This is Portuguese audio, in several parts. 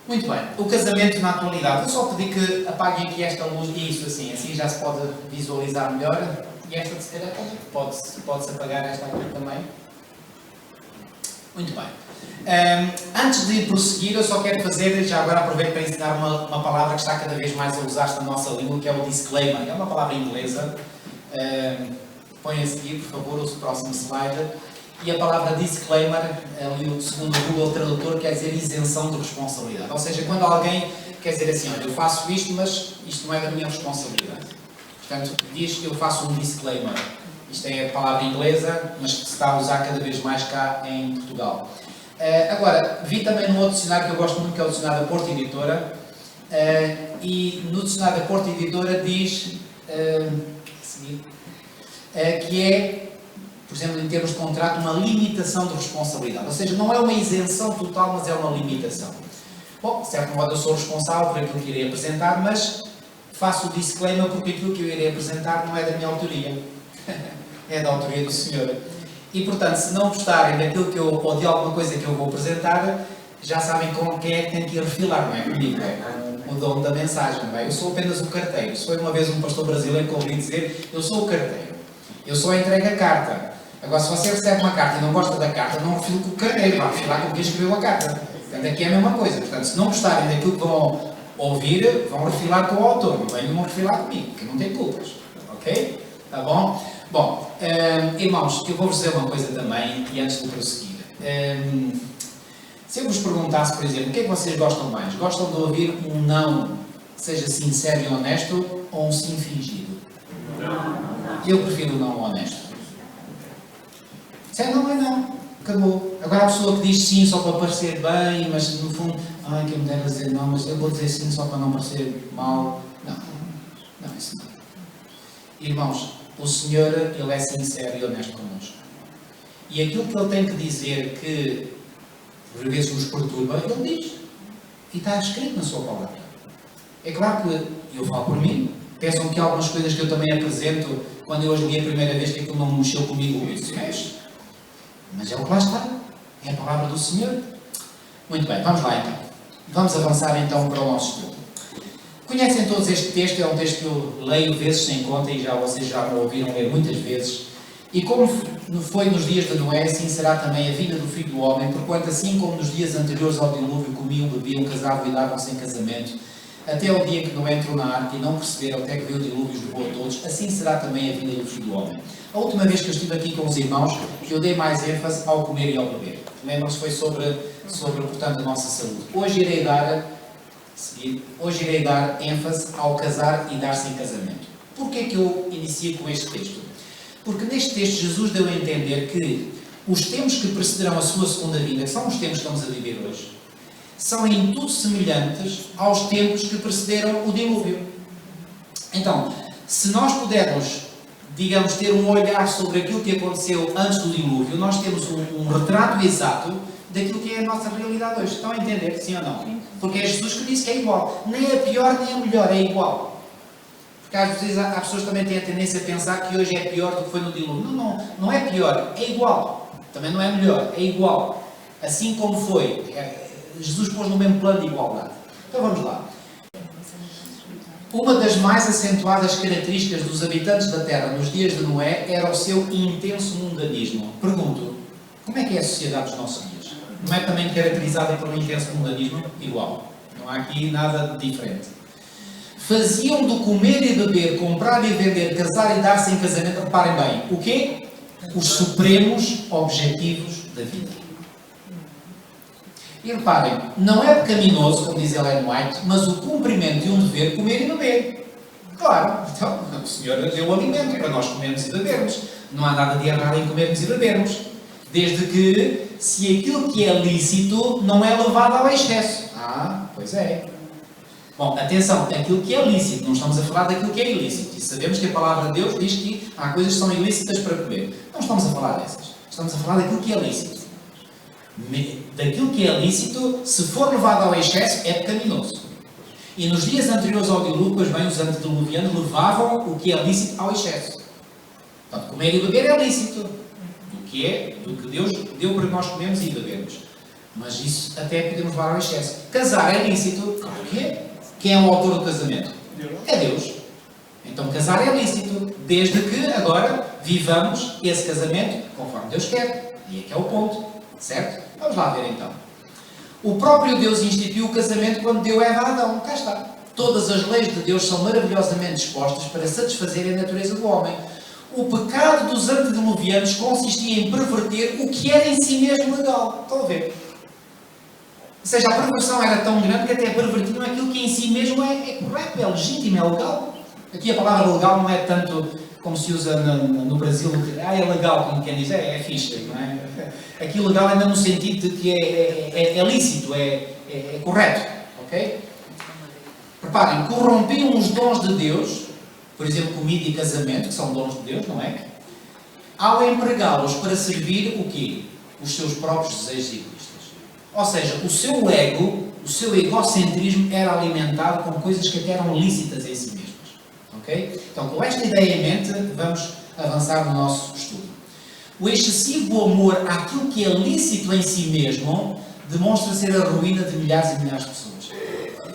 Muito bem, o casamento na atualidade. Eu só pedi que apaguem aqui esta luz e isso assim já se pode visualizar melhor. E esta de calhar também pode-se apagar esta aqui também. Muito bem. Antes de prosseguir, eu só quero fazer, já agora aproveito para ensinar uma palavra que está cada vez mais a usar-se na nossa língua, que é o disclaimer. É uma palavra inglesa. Põe a seguir, por favor, o próximo slide. E a palavra disclaimer, ali segundo o Google Tradutor, quer dizer isenção de responsabilidade. Ou seja, quando alguém quer dizer assim, olha, eu faço isto, mas isto não é da minha responsabilidade. Portanto, diz que eu faço um disclaimer. Isto é a palavra inglesa, mas que se está a usar cada vez mais cá em Portugal. Agora, vi também num outro dicionário que eu gosto muito, que é o dicionário da Porta Editora. E no dicionário da Porta Editora diz que é, por exemplo, em termos de contrato, uma limitação de responsabilidade. Ou seja, não é uma isenção total, mas é uma limitação. Bom, de certo modo eu sou responsável por aquilo que irei apresentar, mas faço o disclaimer porque aquilo que eu irei apresentar não é da minha autoria. É da autoria do Senhor. E, portanto, se não gostarem daquilo que ou de alguma coisa que eu vou apresentar, já sabem com quem é que tem que ir refilar, não é comigo, é com o dono da mensagem, não é? Eu sou apenas o carteiro. Se foi uma vez um pastor brasileiro que ouvi dizer, eu sou o carteiro. Eu só entrego a carta. Agora, se você recebe uma carta e não gosta da carta, não refilo com o carteiro, vai refilar com quem escreveu a carta. Portanto, aqui é a mesma coisa. Portanto, se não gostarem daquilo que vão ouvir, vão refilar com o autor, não venham refilar comigo, que não tem culpas. Ok? Tá bom? Bom, irmãos, eu vou-vos dizer uma coisa também, e antes de prosseguir. Se eu vos perguntasse, por exemplo, o que é que vocês gostam mais? Gostam de ouvir um não, seja sincero e honesto, ou um sim fingido? Eu prefiro o não honesto. Se é não, é não. Acabou. Agora a pessoa que diz sim só para parecer bem, mas no fundo, ai, quem me dera dizer não, mas eu vou dizer sim só para não parecer mal. Não, isso não. Irmãos, o Senhor, Ele é sincero e honesto connosco. E aquilo que Ele tem que dizer que, por vezes, nos perturba, Ele diz. E está escrito na Sua palavra. É claro que eu falo por mim. Pensam que algumas coisas que eu também apresento, quando eu as li a primeira vez, que aquilo não mexeu comigo, eu disse, mas é o que lá está. É a palavra do Senhor. Muito bem, vamos lá então. Vamos avançar então para o nosso estudo. Conhecem todos este texto, é um texto que eu leio vezes sem conta e vocês já me ouviram ler muitas vezes. E como foi nos dias de Noé, assim será também a vinda do Filho do Homem, porquanto assim como nos dias anteriores ao dilúvio comiam, bebiam, casavam e davam-se em casamento, até ao dia em que Noé entrou na arca e não perceberam até que veio o dilúvio e os levou a todos, assim será também a vinda do Filho do Homem. A última vez que eu estive aqui com os irmãos, eu dei mais ênfase ao comer e ao beber. Lembram-se, foi sobre portanto, a nossa saúde. Hoje irei dar ênfase ao casar e dar-se em casamento. Porquê que eu inicio com este texto? Porque neste texto Jesus deu a entender que os tempos que precederão a sua segunda vinda, que são os tempos que estamos a viver hoje, são em tudo semelhantes aos tempos que precederam o dilúvio. Então, se nós pudermos, digamos, ter um olhar sobre aquilo que aconteceu antes do dilúvio, nós temos um retrato exato daquilo que é a nossa realidade hoje. Estão a entender, sim ou não? Porque é Jesus que disse que é igual. Nem é pior nem é melhor, é igual. Porque às vezes há pessoas que também têm a tendência a pensar que hoje é pior do que foi no dilúvio. Não é pior, é igual. Também não é melhor, é igual. Assim como foi. Jesus pôs no mesmo plano de igualdade. Então vamos lá. Uma das mais acentuadas características dos habitantes da Terra nos dias de Noé era o seu intenso mundanismo. Pergunto, como é que é a sociedade dos nossos dias? Não é também caracterizada por um intenso mundanismo? Igual. Não há aqui nada de diferente. Faziam do comer e beber, comprar e vender, casar e dar-se em casamento, reparem bem, o quê? Os supremos objetivos da vida. E reparem, não é pecaminoso, como diz Ellen White, mas o cumprimento de um dever, comer e beber. Claro, então, o Senhor deu o alimento para nós comermos e bebermos. Não há nada de errado em comermos e bebermos. Desde que, se aquilo que é lícito não é levado ao excesso. Pois é. Bom, atenção, aquilo que é lícito, não estamos a falar daquilo que é ilícito. E sabemos que a palavra de Deus diz que há coisas que são ilícitas para comer. Não estamos a falar dessas. Estamos a falar daquilo que é lícito. Daquilo que é lícito, se for levado ao excesso, é pecaminoso. E nos dias anteriores ao dilúvio, pois bem, os antediluvianos levavam o que é lícito ao excesso. Portanto, comer e beber é lícito. Do que Deus deu para nós comermos e bebermos. Mas isso até podemos levar ao excesso. Casar é lícito? Claro que é. Quem é o autor do casamento? É Deus. Então casar é lícito, desde que agora vivamos esse casamento conforme Deus quer. E é que é o ponto. Certo? Vamos lá ver então. O próprio Deus instituiu o casamento quando deu Eva a Adão. Cá está. Todas as leis de Deus são maravilhosamente dispostas para satisfazerem a natureza do homem. O pecado dos antediluvianos consistia em perverter o que era em si mesmo legal. Estão a ver? Ou seja, a perversão era tão grande que até pervertiam aquilo que em si mesmo é correto, é legítimo, é legal. Aqui a palavra legal não é tanto como se usa no Brasil, é legal, como quem diz, é fixe, não é? Aqui legal ainda no sentido de que é lícito, é correto, ok? Reparem, corrompiam os dons de Deus, por exemplo, comida e casamento, que são dons de Deus, não é? Ao empregá-los para servir o quê? Os seus próprios desejos egoístas. Ou seja, o seu ego, o seu egocentrismo era alimentado com coisas que até eram lícitas em si mesmas. Ok? Então, com esta ideia em mente, vamos avançar no nosso estudo. O excessivo amor àquilo que é lícito em si mesmo demonstra ser a ruína de milhares e milhares de pessoas.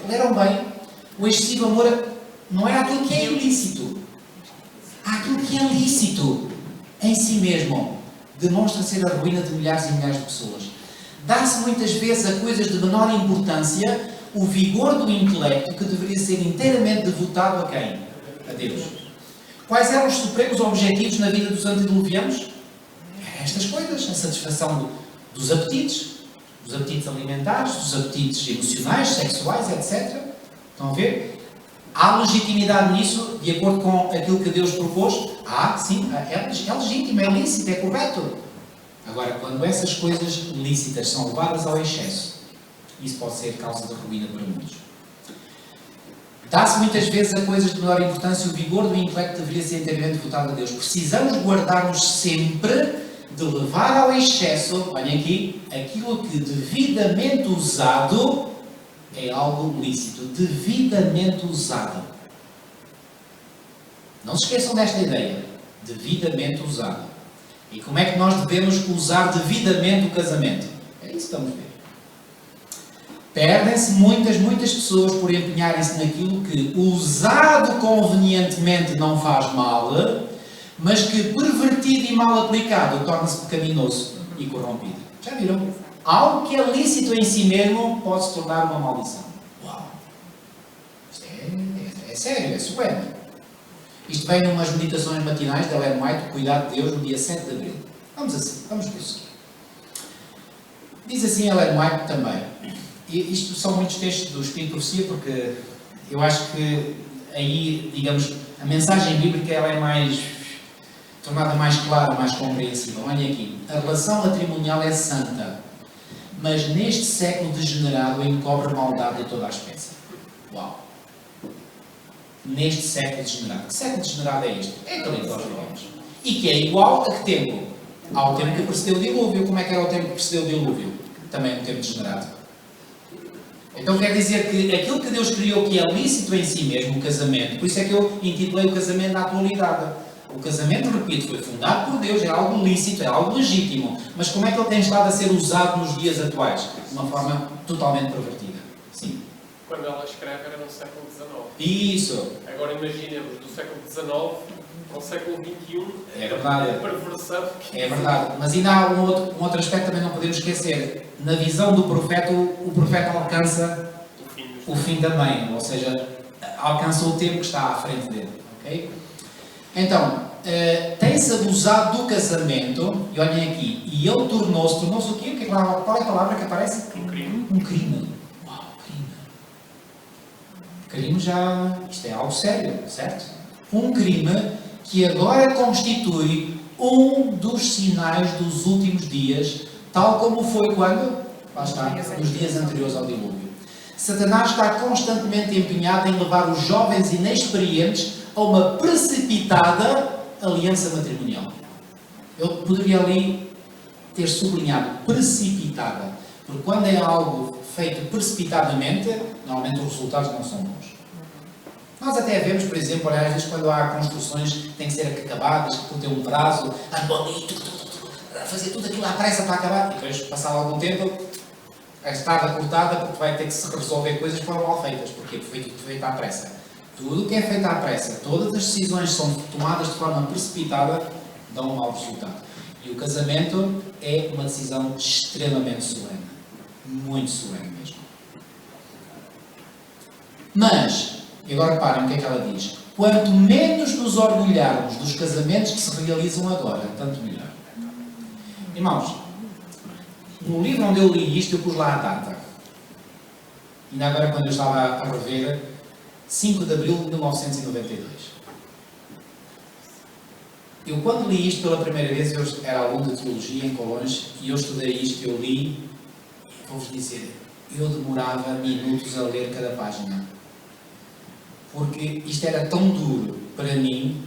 Leram bem? O excessivo amor não é àquilo que é ilícito. Àquilo que é lícito em si mesmo demonstra ser a ruína de milhares e milhares de pessoas. Dá-se muitas vezes a coisas de menor importância o vigor do intelecto que deveria ser inteiramente devotado a quem? A Deus. Quais eram os supremos objetivos na vida dos antediluvianos? Eram estas coisas, a satisfação dos apetites alimentares, dos apetites emocionais, sexuais, etc. Estão a ver? Há legitimidade nisso, de acordo com aquilo que Deus propôs? Sim, é legítimo, é lícito, é correto. Agora, quando essas coisas lícitas são levadas ao excesso, isso pode ser causa de ruína para muitos. Dá-se muitas vezes a coisas de menor importância o vigor do intelecto deveria ser inteiramente devotado a Deus. Precisamos guardar-nos sempre de levar ao excesso, olhem aqui, aquilo que devidamente usado é algo lícito. Devidamente usado. Não se esqueçam desta ideia. Devidamente usado. E como é que nós devemos usar devidamente o casamento? É isso que vamos ver. Perdem-se muitas pessoas por empenharem-se naquilo que, usado convenientemente, não faz mal, mas que, pervertido e mal aplicado, torna-se pecaminoso e corrompido. Já viram? Algo que é lícito em si mesmo pode se tornar uma maldição. Uau! Isto é sério, é supremo. Isto vem numas meditações matinais da Ellen White, Cuidado de Deus, no dia 7 de Abril. Vamos prosseguir. Diz assim Ellen White também. E isto são muitos textos do Espírito de Profecia, porque eu acho que aí, digamos, a mensagem bíblica ela é tornada mais clara, mais compreensível. Olhem aqui. A relação matrimonial é santa, mas neste século degenerado encobre maldade de toda a espécie. Uau! Neste século degenerado. Que século degenerado é este? É aquele que nós vivemos. E que é igual a que tempo? Ao tempo que precedeu o dilúvio. Como é que era o tempo que precedeu o dilúvio? Também um tempo degenerado. Então quer dizer que aquilo que Deus criou que é lícito em si mesmo, o casamento, por isso é que eu intitulei o casamento na atualidade. O casamento, repito, foi fundado por Deus, é algo lícito, é algo legítimo. Mas como é que ele tem estado a ser usado nos dias atuais? De uma forma totalmente pervertida. Sim. Quando ela escreve era no século XIX. Isso. Agora imaginemos do século XIX ao século XXI. É verdade. A perversão. É verdade. Mas ainda há um outro aspecto que também não podemos esquecer. Na visão do profeta, o profeta alcança o fim também. Ou seja, alcança o tempo que está à frente dele. Ok? Então, tem-se abusado do casamento, e olhem aqui, e ele tornou-se o quê? Qual é a palavra que aparece? Um crime. Um crime. Uau, crime. Crime já, isto é algo sério, certo? Um crime que agora constitui um dos sinais dos últimos dias, tal como foi quando? Lá está, nos dias anteriores ao dilúvio. Satanás está constantemente empenhado em levar os jovens inexperientes a uma precipitada aliança matrimonial. Eu poderia ali ter sublinhado precipitada, porque quando é algo feito precipitadamente, normalmente os resultados não são bons. Nós até vemos, por exemplo, às vezes quando há construções que têm que ser acabadas, que têm um prazo, bonito, fazer tudo aquilo à pressa para acabar, e depois, passado algum tempo, a estrada cortada porque vai ter que se resolver coisas que foram mal feitas. Porquê? Porque foi tudo feito à pressa. Tudo o que é feito à pressa, todas as decisões são tomadas de forma precipitada, dão um mau resultado. E o casamento é uma decisão extremamente solene. Muito solene mesmo. Mas, e agora reparem o que é que ela diz. Quanto menos nos orgulharmos dos casamentos que se realizam agora, tanto melhor. Irmãos, no livro onde eu li isto, eu pus lá a data. Ainda agora, quando eu estava a rever, 5 de abril de 1992. Eu, quando li isto pela primeira vez, eu era aluno de Teologia em Colões, e eu estudei isto, eu li, e vou-vos dizer, eu demorava minutos a ler cada página. Porque isto era tão duro para mim,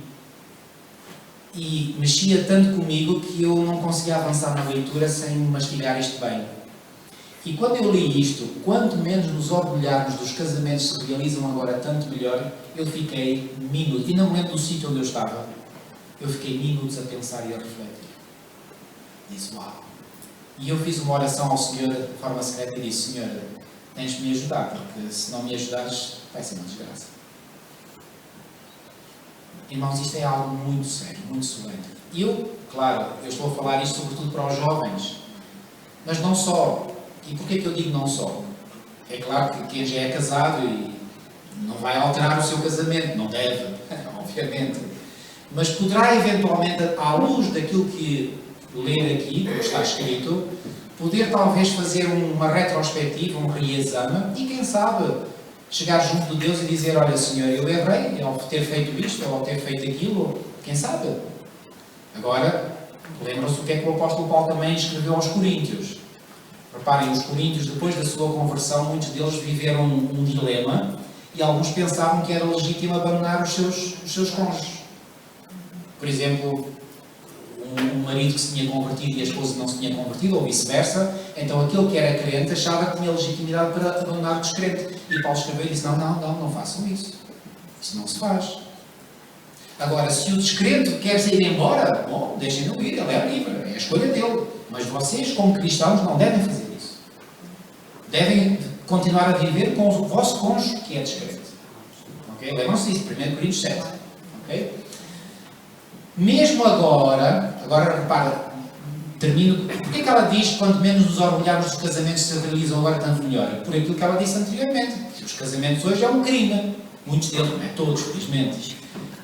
e mexia tanto comigo, que eu não conseguia avançar na leitura sem mastigar isto bem. E quando eu li isto, quanto menos nos orgulharmos dos casamentos que se realizam agora, tanto melhor, eu fiquei minutos, e não me lembro do sítio onde eu estava, eu fiquei minutos a pensar e a refletir. Disse, uau! E eu fiz uma oração ao Senhor de forma secreta e disse, Senhor, tens de me ajudar, porque se não me ajudares, vai ser uma desgraça. Irmãos, isto é algo muito sério, muito solene. E eu, claro, eu estou a falar isto sobretudo para os jovens, mas não só. E porquê que eu digo não só? É claro que quem já é casado e não vai alterar o seu casamento, não deve, obviamente. Mas poderá eventualmente, à luz daquilo que ler aqui, como está escrito, poder talvez fazer uma retrospectiva, um reexame, e quem sabe chegar junto de Deus e dizer, olha Senhor, eu errei ao ter feito isto, ou ao ter feito aquilo, quem sabe? Agora, lembram-se o que é que o apóstolo Paulo também escreveu aos Coríntios. Reparem, os coríntios, depois da sua conversão, muitos deles viveram um dilema, e alguns pensavam que era legítimo abandonar os seus cônjuges. Por exemplo, um marido que se tinha convertido e a esposa não se tinha convertido, ou vice-versa, então aquele que era crente achava que tinha legitimidade para abandonar o descrente. E Paulo escreveu e disse, não façam isso. Isso não se faz. Agora, se o descrente quer sair embora, bom, deixem-no ir, ele é livre, é a escolha dele. Mas vocês, como cristãos, não devem fazer isso. Devem continuar a viver com o vosso cônjuge que é descrente. Okay? Lembram-se disso, 1 Coríntios 7. Okay? Mesmo agora repara, termino. Porquê é que ela diz, quanto menos nos orgulharmos dos casamentos que se realizam agora, tanto melhor? Por aquilo que ela disse anteriormente. Os casamentos hoje é um crime. Muitos deles, não é todos, felizmente.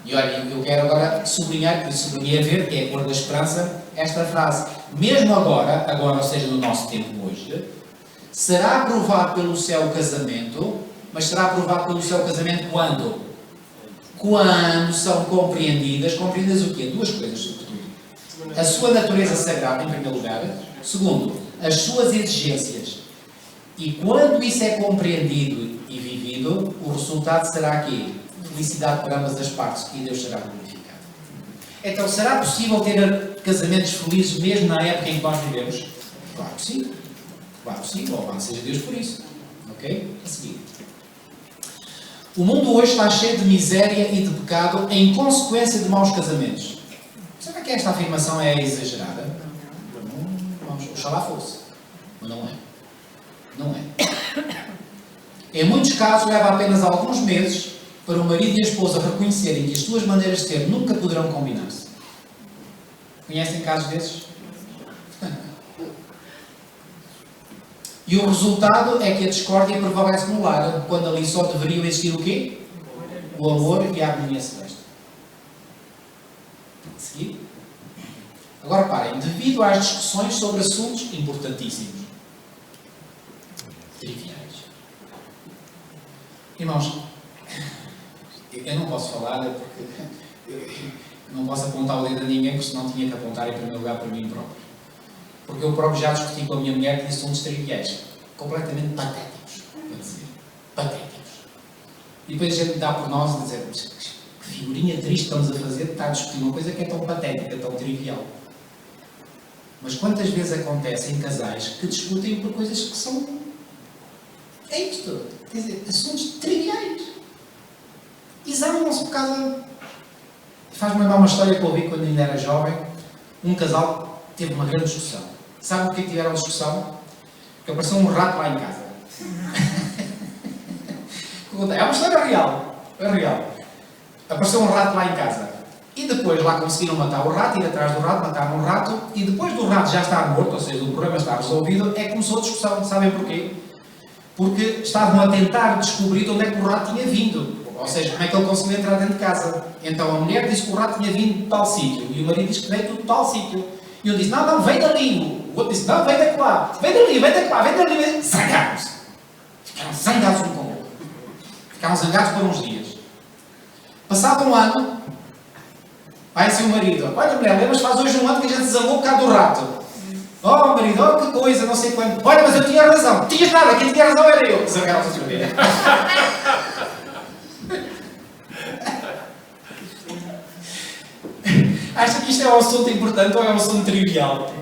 E olha, eu quero agora sublinhar, que sublinhei a ver, que é a cor da esperança, esta frase. Mesmo agora, ou seja, no nosso tempo hoje, será aprovado pelo céu o casamento, mas será aprovado pelo céu o casamento quando? Quando são compreendidas o quê? Duas coisas, sobretudo. A sua natureza sagrada, em primeiro lugar. Segundo, as suas exigências. E quando isso é compreendido e vivido, o resultado será aqui. Felicidade para ambas as partes e Deus será glorificado. Então, será possível ter casamentos felizes mesmo na época em que nós vivemos? Claro que sim. Claro que sim. Louvado seja Deus por isso. Ok? A seguir. O mundo hoje está cheio de miséria e de pecado em consequência de maus casamentos. Será que esta afirmação é exagerada? Vamos, oxalá fosse. Mas não é. Não é. Em muitos casos, leva apenas alguns meses para o marido e a esposa reconhecerem que as suas maneiras de ser nunca poderão combinar-se. Conhecem casos desses? E o resultado é que a discórdia prevalece no lar, quando ali só deveriam existir o quê? O amor e a harmonia celeste. A seguir? Agora parem, devido às discussões sobre assuntos importantíssimos, triviais. Irmãos, eu não posso falar porque eu não posso apontar o dedo a ninguém, porque senão tinha que apontar em primeiro lugar para mim próprio. Porque eu próprio já discuti com a minha mulher de assuntos triviais, completamente patéticos, vou dizer, patéticos. E depois a gente dá por nós a dizer, que figurinha triste estamos a fazer de estar a discutir uma coisa que é tão patética, tão trivial. Mas quantas vezes acontece em casais que discutem por coisas que são... É isto, quer dizer, assuntos triviais. Examam-se por causa... Faz-me lembrar uma história que eu ouvi quando ainda era jovem. Um casal teve uma grande discussão. Sabe o que tiveram a discussão? Porque apareceu um rato lá em casa. É uma história real. É real. Apareceu um rato lá em casa. E depois lá conseguiram matar o rato, ir atrás do rato, mataram o rato, e depois do rato já estar morto, ou seja, o problema está resolvido, é que começou a discussão. Sabem porquê? Porque estavam a tentar descobrir de onde é que o rato tinha vindo. Ou seja, como é que ele conseguiu entrar dentro de casa. Então a mulher disse que o rato tinha vindo de tal sítio, e o marido disse que veio de tal sítio. E eu disse, não, vem dali. O outro disse, não, vem daqui lá. Vem dali. Zangaram-se. Ficaram zangados um com o outro. Ficaram zangados por uns dias. Passado um ano, vai assim o marido, olha mulher, lembras, faz hoje um ano que a gente se zangou por causa do rato. Oh marido, oh que coisa, não sei quanto. Olha, mas eu tinha razão. Tinhas nada, quem tinha razão era eu. Zangaram-se outra vez. Acha que isto é um assunto importante ou é um assunto trivial?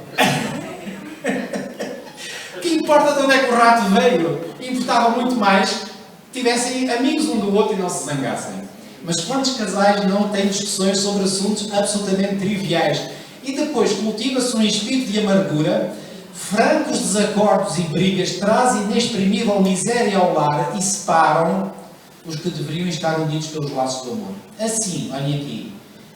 O que importa de onde é que o rato veio? Importava muito mais que tivessem amigos um do outro e não se zangassem. Mas quantos casais não têm discussões sobre assuntos absolutamente triviais? E depois cultiva-se um espírito de amargura, francos desacordos e brigas trazem inexprimível miséria ao lar e separam os que deveriam estar unidos pelos laços do amor. Assim, olhem aqui,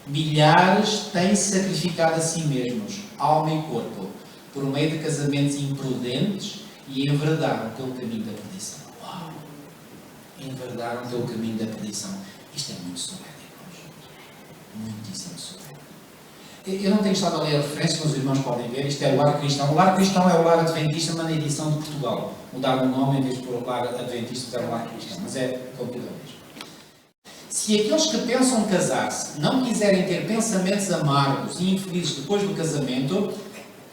milhares têm sacrificado a si mesmos, alma e corpo, por meio de casamentos imprudentes e enverdaram pelo caminho da perdição. Uau! Enverdaram pelo caminho da perdição. Isto é muito soberano, muitíssimo soberano. Eu não tenho estado a ler a referência, mas os irmãos podem ver. Isto é o Lar Cristão. O Lar Cristão é o Lar Adventista, mas na edição de Portugal. Mudaram o nome, em vez de pôr o Lar Adventista, era o Lar Cristão. Mas é complicado mesmo. Se aqueles que pensam casar-se não quiserem ter pensamentos amargos e infelizes depois do casamento,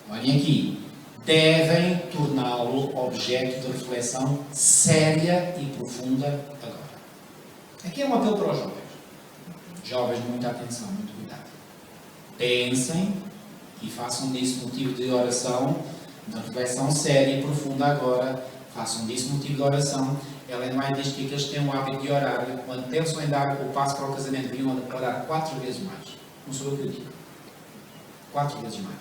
olhem aqui, devem torná-lo objeto de reflexão séria e profunda agora. Aqui é um apelo para os jovens. Jovens, muita atenção, muito cuidado. Pensem e façam disso motivo de oração, de reflexão séria e profunda agora. Façam disso motivo de oração. Ellen White diz que aqueles que têm o hábito de orar, quando pensam em dar o passo para o casamento, deviam orar 4 vezes mais. Não sou eu que digo. 4 vezes mais.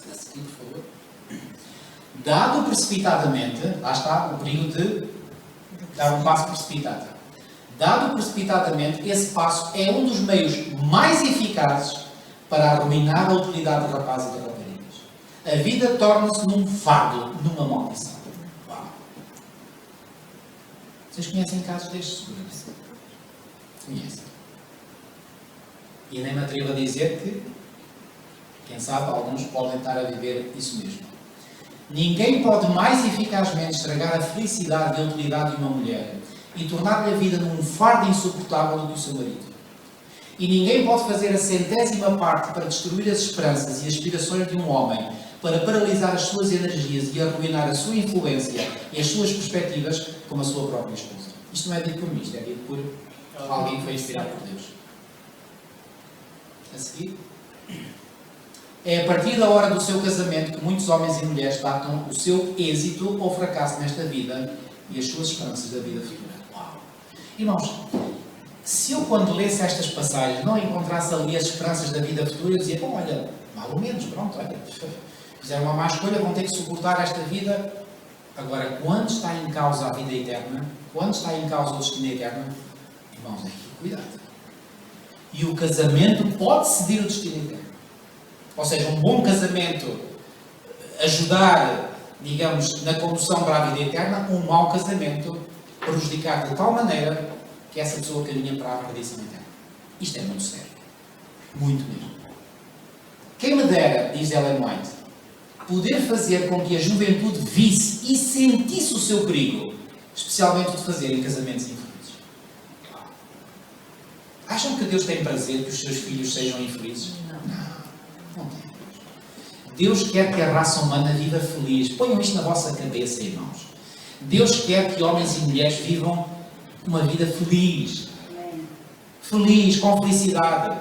A seguir, por favor. Dado precipitadamente, lá está o perigo de dar um passo precipitado. Dado precipitadamente, esse passo é um dos meios mais eficazes para arruinar a utilidade de rapazes e de raparigas. A vida torna-se num fardo, numa maldição. Uau! Vocês conhecem casos destes, seguramente? Conhecem. E nem me atrevo a dizer que, quem sabe, alguns podem estar a viver isso mesmo. Ninguém pode mais eficazmente estragar a felicidade e a utilidade de uma mulher e tornar-lhe a vida num fardo insuportável do que o seu marido. E ninguém pode fazer a 100ª parte para destruir as esperanças e aspirações de um homem, para paralisar as suas energias e arruinar a sua influência e as suas perspectivas, como a sua própria esposa. Isto não é dito por mim, isto é dito por alguém que foi inspirado por Deus. A seguir. É a partir da hora do seu casamento que muitos homens e mulheres datam o seu êxito ou fracasso nesta vida e as suas esperanças da vida futura. Uau! Irmãos, se eu quando lesse estas passagens não encontrasse ali as esperanças da vida futura, eu dizia, bom, olha, mal ou menos, pronto, olha, fizeram uma má escolha, vão ter que suportar esta vida. Agora, quando está em causa a vida eterna, quando está em causa o destino eterno, irmãos, é que cuidado. E o casamento pode ceder o destino eterno. Ou seja, um bom casamento ajudar, digamos, na condução para a vida eterna, um mau casamento prejudicar de tal maneira que essa pessoa caminha para a perdição eterna. Isto é muito sério. Muito mesmo. Quem me dera, diz Ellen White, poder fazer com que a juventude visse e sentisse o seu perigo, especialmente o de fazer em casamentos infelizes. Acham que Deus tem prazer que os seus filhos sejam infelizes? Não tem. Deus quer que a raça humana viva feliz. Ponham isto na vossa cabeça, irmãos. Deus quer que homens e mulheres vivam uma vida feliz. Feliz, com felicidade.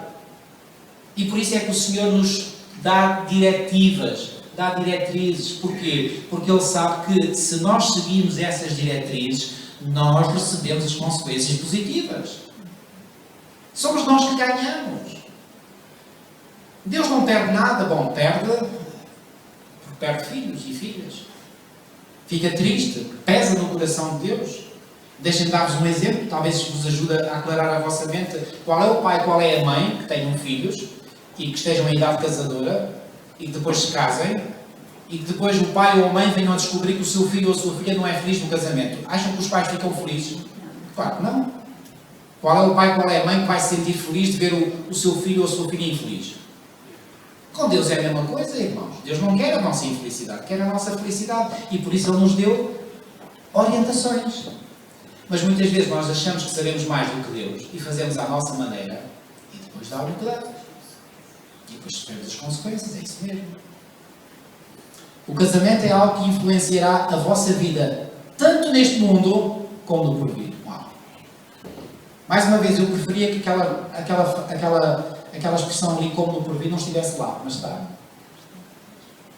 E por isso é que o Senhor nos dá diretivas, dá diretrizes. Porquê? Porque Ele sabe que se nós seguirmos essas diretrizes, nós recebemos as consequências positivas. Somos nós que ganhamos. Deus não perde nada. Bom, perde porque perde filhos e filhas. Fica triste, pesa no coração de Deus. Deixem-me dar-vos um exemplo, talvez vos ajude a aclarar a vossa mente qual é o pai, qual é a mãe que tenham filhos e que estejam em idade casadora e que depois se casem e que depois o pai ou a mãe venham a descobrir que o seu filho ou a sua filha não é feliz no casamento. Acham que os pais ficam felizes? Claro que não. Qual é o pai, qual é a mãe que vai se sentir feliz de ver o seu filho ou a sua filha infeliz? Com Deus é a mesma coisa, irmãos. Deus não quer a nossa infelicidade, quer a nossa felicidade. E por isso Ele nos deu orientações. Mas muitas vezes nós achamos que sabemos mais do que Deus e fazemos à nossa maneira e depois dá o que dá. E depois sofremos as consequências, é isso mesmo. O casamento é algo que influenciará a vossa vida, tanto neste mundo como no porvir. Uau. Mais uma vez, eu preferia que aquela expressão ali, como no porvir, não estivesse lá, mas está.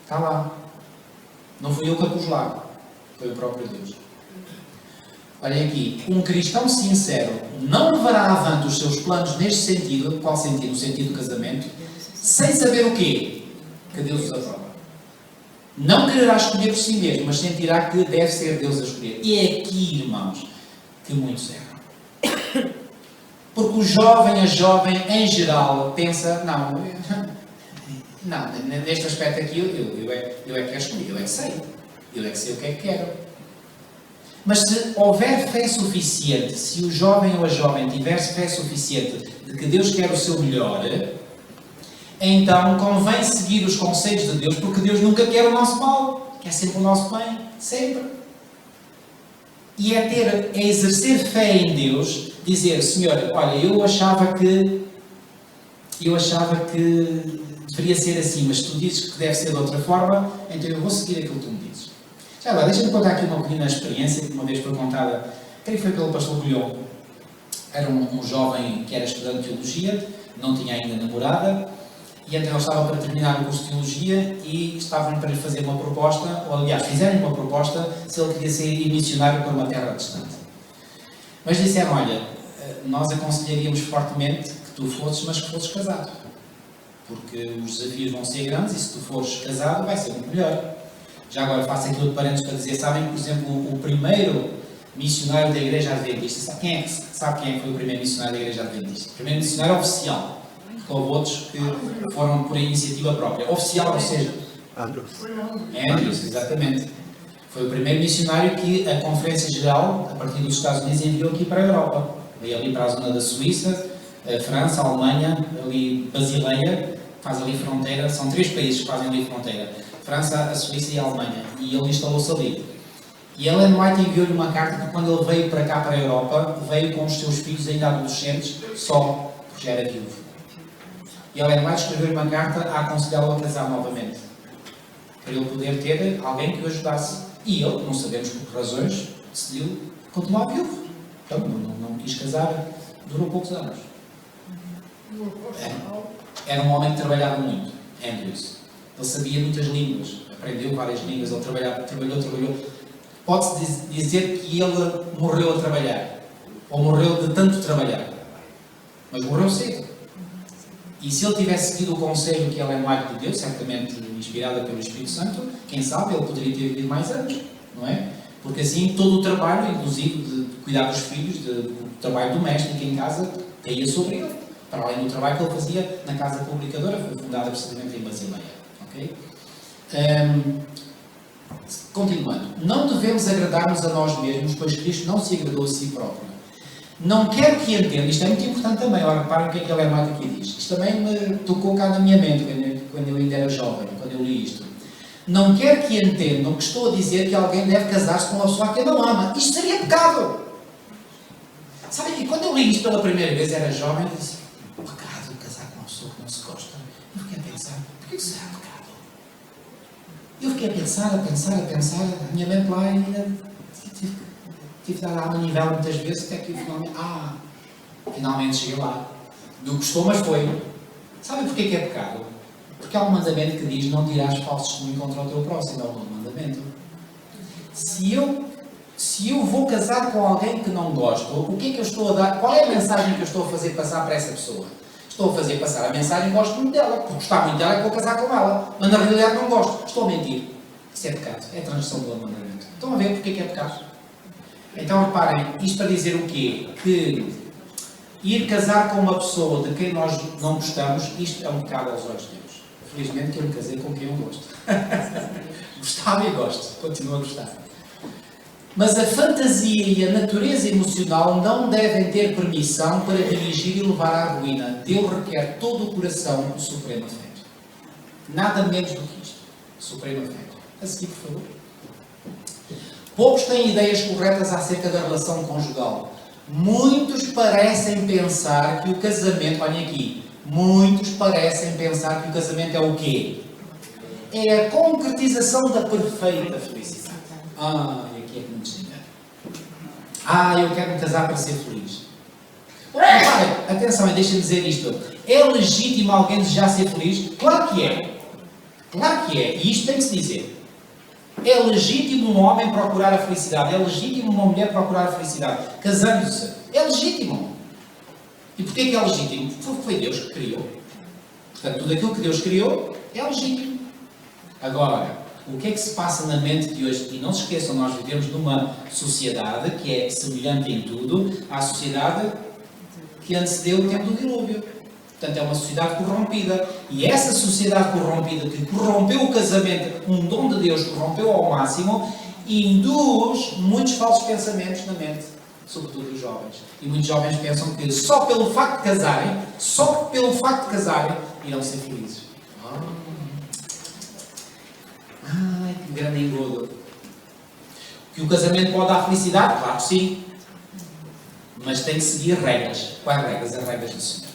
Está lá. Não fui eu que a pus lá, foi o próprio Deus. Olhem aqui, um cristão sincero não levará avante os seus planos neste sentido. Qual sentido? O sentido do casamento, sem saber o quê? Que Deus os aprova. Não quererá escolher por si mesmo, mas sentirá que deve ser Deus a escolher. E é aqui, irmãos, que muitos erram. Porque o jovem, a jovem, em geral, pensa, não, neste aspecto aqui, eu é que quero escolher, eu é que sei o que é que quero. Mas se houver fé suficiente, se o jovem ou a jovem tiver fé suficiente de que Deus quer o seu melhor, então convém seguir os conselhos de Deus, porque Deus nunca quer o nosso mal, quer sempre o nosso bem, sempre. E é exercer fé em Deus, dizer, Senhor, olha, eu achava que deveria ser assim, mas tu dizes que deve ser de outra forma, então eu vou seguir aquilo que tu me dizes. Já agora, deixa-me contar aqui uma pequena experiência que uma vez foi contada, creio que foi pelo pastor Guilhom. Era um jovem que era estudante de Teologia, não tinha ainda namorada, e então ele estava para terminar o curso de Teologia e estavam para lhe fazer uma proposta, ou aliás, fizeram uma proposta se ele queria ser missionário para uma terra distante. Mas disseram, olha, nós aconselharíamos fortemente que tu fosses, mas que fosses casado. Porque os desafios vão ser grandes e se tu fores casado vai ser muito melhor. Já agora faço aqui outro parênteses para dizer, sabem, por exemplo, o primeiro missionário da Igreja Adventista, sabe quem é que foi o primeiro missionário da Igreja Adventista? O primeiro missionário oficial, porque houve outros que foram por iniciativa própria. Oficial, ou seja... Andrews, exatamente. Foi o primeiro missionário que a Conferência Geral, a partir dos Estados Unidos, enviou aqui para a Europa. Veio ali para a zona da Suíça, a França, a Alemanha, ali Basileia, faz ali fronteira, são 3 países que fazem ali fronteira. França, a Suíça e a Alemanha. E ele instalou-se ali. E Ellen White enviou-lhe uma carta que quando ele veio para cá, para a Europa, veio com os seus filhos ainda adolescentes, só, porque já era viúvo. E Ellen White escreveu-lhe uma carta a aconselhá-lo a casar novamente. Para ele poder ter alguém que o ajudasse. E ele, não sabemos por que razões, decidiu continuar viúvo. Então, não quis casar, durou poucos anos. Era um homem que trabalhava muito, Andrews. Ele sabia muitas línguas, aprendeu várias línguas, ele trabalhou. Pode-se dizer que ele morreu a trabalhar, ou morreu de tanto trabalhar, mas morreu cedo. E se ele tivesse seguido o conselho que Ellen White lhe deu, certamente inspirada pelo Espírito Santo, quem sabe ele poderia ter vivido mais anos, não é? Porque assim todo o trabalho, inclusive de cuidar dos filhos, do trabalho doméstico em casa, caía sobre ele. Para além do trabalho que ele fazia na Casa Publicadora, foi fundada precisamente em Basileia. Okay? Continuando. Não devemos agradar-nos a nós mesmos, pois Cristo não se agradou a si próprio. Não quero que entendam, isto é muito importante também, ora, reparem o que é que Ellen White aqui diz. Isto também me tocou cá na minha mente, quando eu ainda era jovem, quando eu li isto. Não quero que entendam que estou a dizer que alguém deve casar-se com uma pessoa que não ama. Isto seria pecado. Sabem, e quando eu li isto pela primeira vez, era jovem, eu disse, pecado casar com uma pessoa que não se gosta. Eu fiquei a pensar, porquê que será pecado? Eu fiquei a pensar, a minha mente lá ainda tive de dar a manivela muitas vezes, até que finalmente cheguei lá. Do que gostou, mas foi. Sabem porquê que é pecado? Porque há um mandamento que diz, não dirás falso testemunho contra o teu próximo, é o novo mandamento. Se eu vou casar com alguém que não gosto, o que é que eu estou a dar? Qual é a mensagem que eu estou a fazer passar para essa pessoa? Estou a fazer passar a mensagem, gosto muito dela, porque gostar muito dela é que vou casar com ela, mas na realidade não gosto, estou a mentir. Isso é pecado, é transgressão do mandamento. casamento. Estão a ver porque é que é pecado? Então reparem, isto para dizer o quê? Que ir casar com uma pessoa de quem nós não gostamos, isto é um pecado aos olhos de Deus. Felizmente que eu me casei com quem eu gosto. Gostava e gosto, continuo a gostar. Mas a fantasia e a natureza emocional não devem ter permissão para dirigir e levar à ruína. Deus requer todo o coração, o supremo afeto. Nada menos do que isto. Supremo afeto. A seguir, por favor. Poucos têm ideias corretas acerca da relação conjugal. Muitos parecem pensar que o casamento, olhem aqui, muitos parecem pensar que o casamento é o quê? É a concretização da perfeita felicidade. E aqui é que me desengano. Eu quero me casar para ser feliz. Reparem, atenção, e deixem-me dizer isto. É legítimo alguém desejar ser feliz? Claro que é. Claro que é. E isto tem que se dizer. É legítimo um homem procurar a felicidade. É legítimo uma mulher procurar a felicidade. Casando-se. É legítimo. E porquê que é legítimo? Porque foi Deus que criou. Portanto, tudo aquilo que Deus criou é legítimo. Agora, o que é que se passa na mente de hoje? E não se esqueçam, nós vivemos numa sociedade que é semelhante em tudo à sociedade que antecedeu o tempo do dilúvio. Portanto, é uma sociedade corrompida. E essa sociedade corrompida, que corrompeu o casamento, um dom de Deus, corrompeu ao máximo, induz muitos falsos pensamentos na mente, sobretudo dos jovens. E muitos jovens pensam que só pelo facto de casarem, irão ser felizes. Que grande engodo. Que o casamento pode dar felicidade? Claro que sim. Mas tem que seguir regras. Quais regras? As regras do Senhor.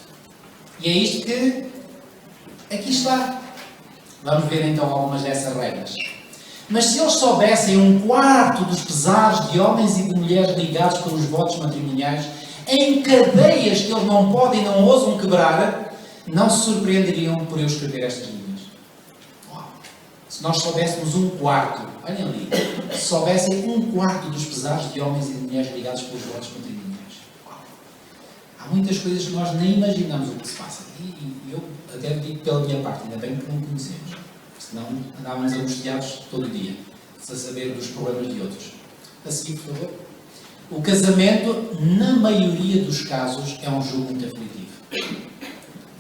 E é isto que aqui está. Vamos ver então algumas dessas regras. Mas se eles soubessem um quarto dos pesares de homens e de mulheres ligados pelos votos matrimoniais, em cadeias que eles não podem e não ousam quebrar, não se surpreenderiam por eu escrever estas linhas. Se nós soubéssemos um quarto, olhem ali, se soubessem um quarto dos pesares de homens e de mulheres ligados pelos votos matrimoniais. Há muitas coisas que nós nem imaginamos o que se passa. E eu até digo pela minha parte, ainda bem que não conhecemos. Senão andávamos angustiados todo o dia, a saber dos problemas de outros. A seguir, por favor. O casamento, na maioria dos casos, é um jogo muito aflitivo.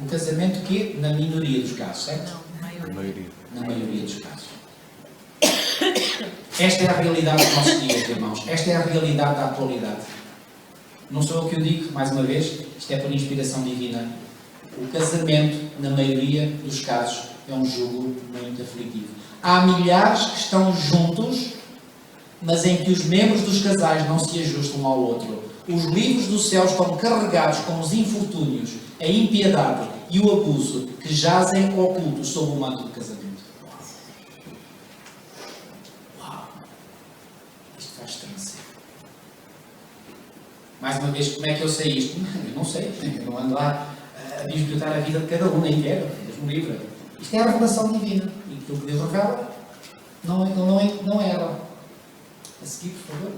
O casamento que, na minoria dos casos, certo? Na maioria. Na maioria dos casos. Esta é a realidade dos nossos dias, irmãos. Esta é a realidade da atualidade. Não sou eu que o digo, mais uma vez, isto é por inspiração divina. O casamento, na maioria dos casos, é um jogo muito aflitivo. Há milhares que estão juntos, mas em que os membros dos casais não se ajustam um ao outro. Os livros do céu estão carregados com os infortúnios, a impiedade e o abuso que jazem ocultos sob o manto do casamento. Uau! Isto faz estrangecer. Mais uma vez, como é que eu sei isto? Eu não sei. Eu não ando lá a bisbilhotar a vida de cada um, nem quero. Deus me livre. Isto é a revelação divina. E aquilo que Deus revela não é ela. A seguir, por favor.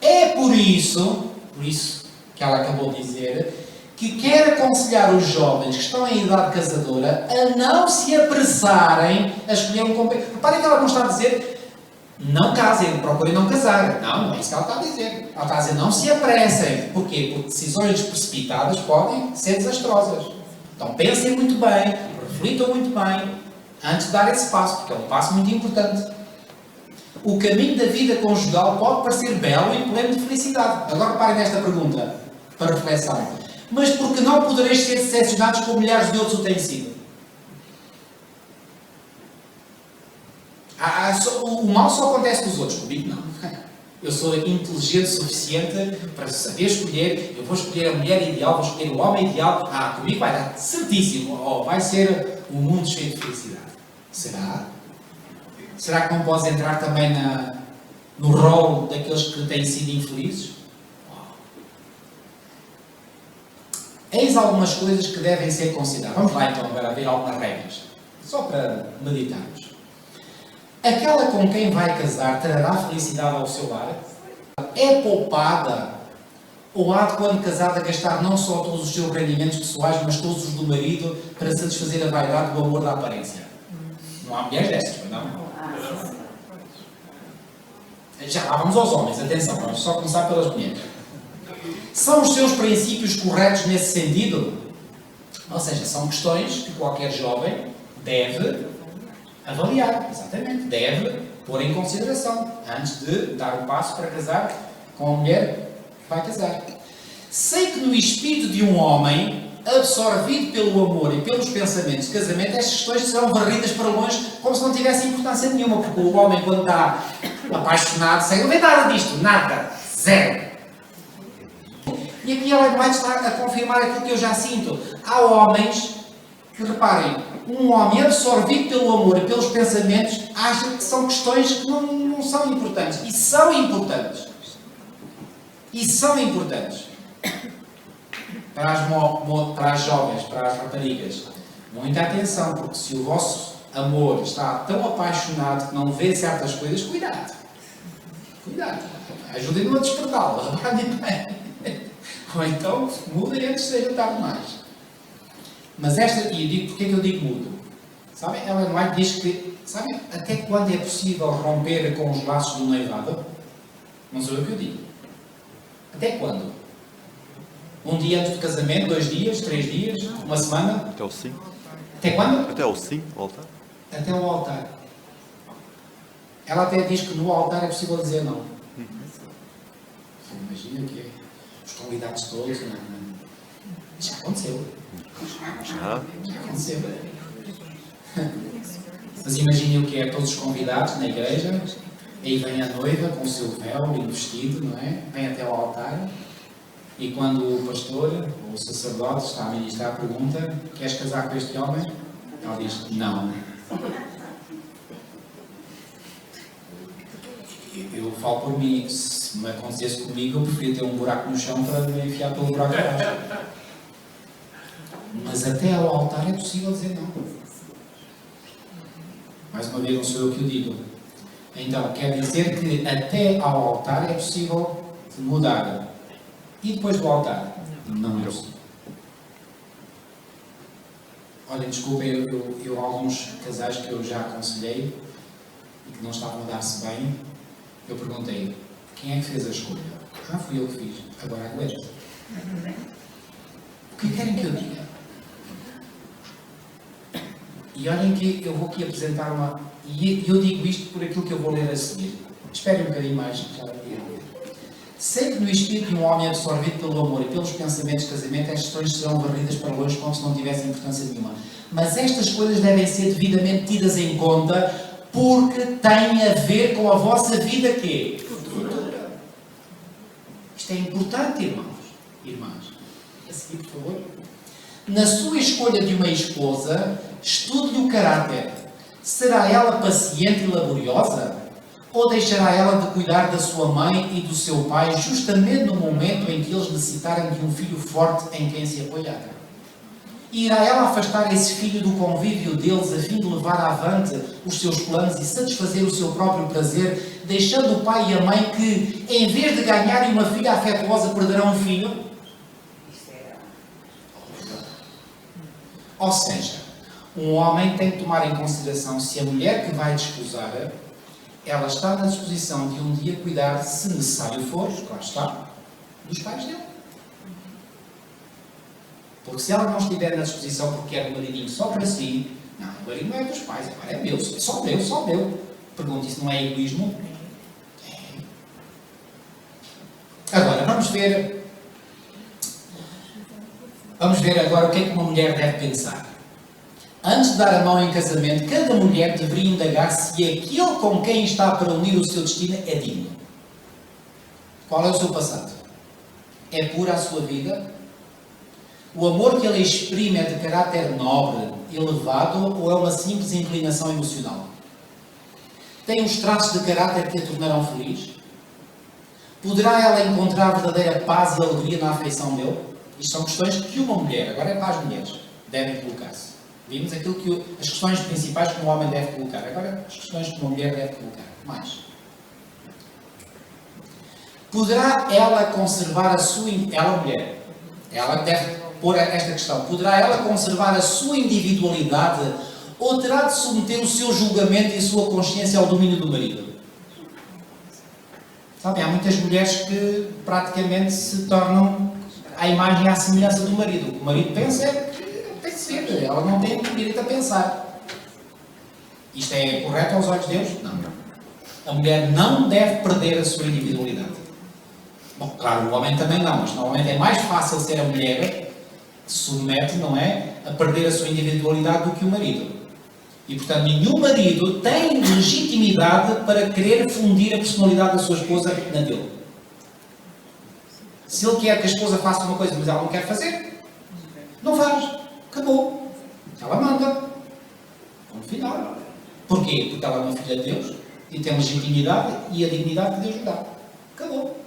É por isso que ela acabou de dizer, que quer aconselhar os jovens que estão em idade casadora a não se apressarem a escolher um companheiro. Reparem que ela não está a dizer não casem, procurem não casar. Não é isso que ela está a dizer. Ela está a dizer não se apressem. Porquê? Porque decisões precipitadas podem ser desastrosas. Então pensem muito bem, reflitam muito bem antes de dar esse passo, porque é um passo muito importante. O caminho da vida conjugal pode parecer belo e pleno de felicidade. Agora reparem nesta pergunta, para reflexão. Mas porque não podereis ser decepcionados como milhares de outros o têm sido? O mal só acontece com os outros, comigo não. Eu sou inteligente o suficiente para saber escolher, eu vou escolher a mulher ideal, vou escolher o homem ideal. Comigo vai dar certíssimo, vai ser um mundo cheio de felicidade. Será? Será que não podes entrar também no rol daqueles que têm sido infelizes? Eis algumas coisas que devem ser consideradas. Vamos lá então agora ver algumas regras, só para meditarmos. Aquela com quem vai casar trará felicidade ao seu lar? É poupada? Ou há de, quando casada, gastar não só todos os seus rendimentos pessoais, mas todos os do marido para satisfazer a vaidade do amor da aparência? Não há mulheres destas, não? Já lá vamos aos homens, atenção, vamos só começar pelas mulheres. São os seus princípios corretos nesse sentido? Ou seja, são questões que qualquer jovem deve avaliar, exatamente, deve pôr em consideração antes de dar o passo para casar com a mulher que vai casar. Sei que no espírito de um homem, absorvido pelo amor e pelos pensamentos de casamento, estas questões serão varridas para longe como se não tivessem importância nenhuma, porque o homem, quando está apaixonado, sem não vê nada disto, nada, zero. E aqui Ellen White está a confirmar aquilo que eu já sinto. Há homens que, reparem, um homem absorvido pelo amor e pelos pensamentos acha que são questões que não são importantes. E são importantes. E são importantes. Para as jovens, para as raparigas, muita atenção, porque se o vosso amor está tão apaixonado que não vê certas coisas, cuidado. Cuidado. Ajudem-no a despertá-lo. Reparem bem. Ou então, mudem antes de seja tarde demais. Mas esta, e eu digo, porque é que eu digo mudo? Sabem, Ellen White diz que, sabem, até quando é possível romper com os laços do noivado? Não sou eu que eu digo. Até quando? Um dia antes do casamento, 2 dias, 3 dias, uma semana? Até o sim. Até quando? Até o sim, o altar. Até o altar. Ela até diz que no altar é possível dizer não. Imagina que é. Os convidados todos, não. Já aconteceu. Já? Já aconteceu. Mas imaginem o que é, todos os convidados na igreja, aí vem a noiva com o seu véu e o vestido, não é? Vem até ao altar, e quando o pastor ou o sacerdote está a ministrar, pergunta: queres casar com este homem? Ela diz: não. Eu falo por mim, se me acontecesse comigo, eu preferia ter um buraco no chão para me enfiar pelo buraco abaixo. Mas até ao altar é possível dizer não. Mais uma vez, não sou eu que o digo. Então, quer dizer que até ao altar é possível mudar. E depois do altar? Não é possível. Olhem, desculpem, eu alguns casais que eu já aconselhei e que não estavam a dar-se bem, eu perguntei: quem é que fez a escolha? Fui eu que fiz. Agora aguenta. O que querem que eu diga? E olhem que eu vou aqui apresentar uma... E eu digo isto por aquilo que eu vou ler a seguir. Esperem um bocadinho mais. Sei que no espírito de um homem absorvido pelo amor e pelos pensamentos de casamento, estas questões serão varridas para longe como se não tivessem importância nenhuma. Mas estas coisas devem ser devidamente tidas em conta, porque têm a ver com a vossa vida quê? Futura. Isto é importante, irmãos. Irmãs. A seguir, por favor. Na sua escolha de uma esposa, estude-lhe o caráter. Será ela paciente e laboriosa? Ou deixará ela de cuidar da sua mãe e do seu pai justamente no momento em que eles necessitarem de um filho forte em quem se apoiar? Irá ela afastar esse filho do convívio deles a fim de levar avante os seus planos e satisfazer o seu próprio prazer, deixando o pai e a mãe que, em vez de ganharem uma filha afetuosa, perderão um filho? Ou seja, um homem tem que tomar em consideração se a mulher que vai desposar, ela está na disposição de um dia cuidar, se necessário for, claro está, dos pais dele. Porque se ela não estiver na disposição porque quer um maridinho só para si, não, o maridinho não é dos pais, agora é meu, só meu, só meu. Pergunto, isso não é egoísmo? É. Agora, vamos ver agora o que é que uma mulher deve pensar. Antes de dar a mão em casamento, cada mulher deveria indagar se aquele com quem está para unir o seu destino é digno. Qual é o seu passado? É pura a sua vida? O amor que ele exprime é de caráter nobre, elevado, ou é uma simples inclinação emocional? Tem os traços de caráter que a tornarão feliz? Poderá ela encontrar verdadeira paz e alegria na afeição dele? Isto são questões que uma mulher, agora é para as mulheres, devem colocar-se. Vimos aquilo que as questões principais que um homem deve colocar. Agora, as questões que uma mulher deve colocar. Mais. Poderá ela conservar a sua... Ela, mulher, ela deve pôr esta questão. Poderá ela conservar a sua individualidade ou terá de submeter o seu julgamento e a sua consciência ao domínio do marido? Sabem, há muitas mulheres que praticamente se tornam à imagem e à semelhança do marido. O que o marido pensa é que tem que ser, ela não tem direito a pensar. Isto é correto aos olhos de Deus? Não. A mulher não deve perder a sua individualidade. Bom, claro, o homem também não, mas normalmente é mais fácil ser a mulher que se submete, não é, a perder a sua individualidade do que o marido. E, portanto, nenhum marido tem legitimidade para querer fundir a personalidade da sua esposa na dele. Se ele quer que a esposa faça uma coisa, mas ela não quer fazer, não faz. Acabou. Ela manda. Ponto final. Porquê? Porque ela é uma filha de Deus e tem legitimidade e a dignidade que Deus lhe dá. Acabou.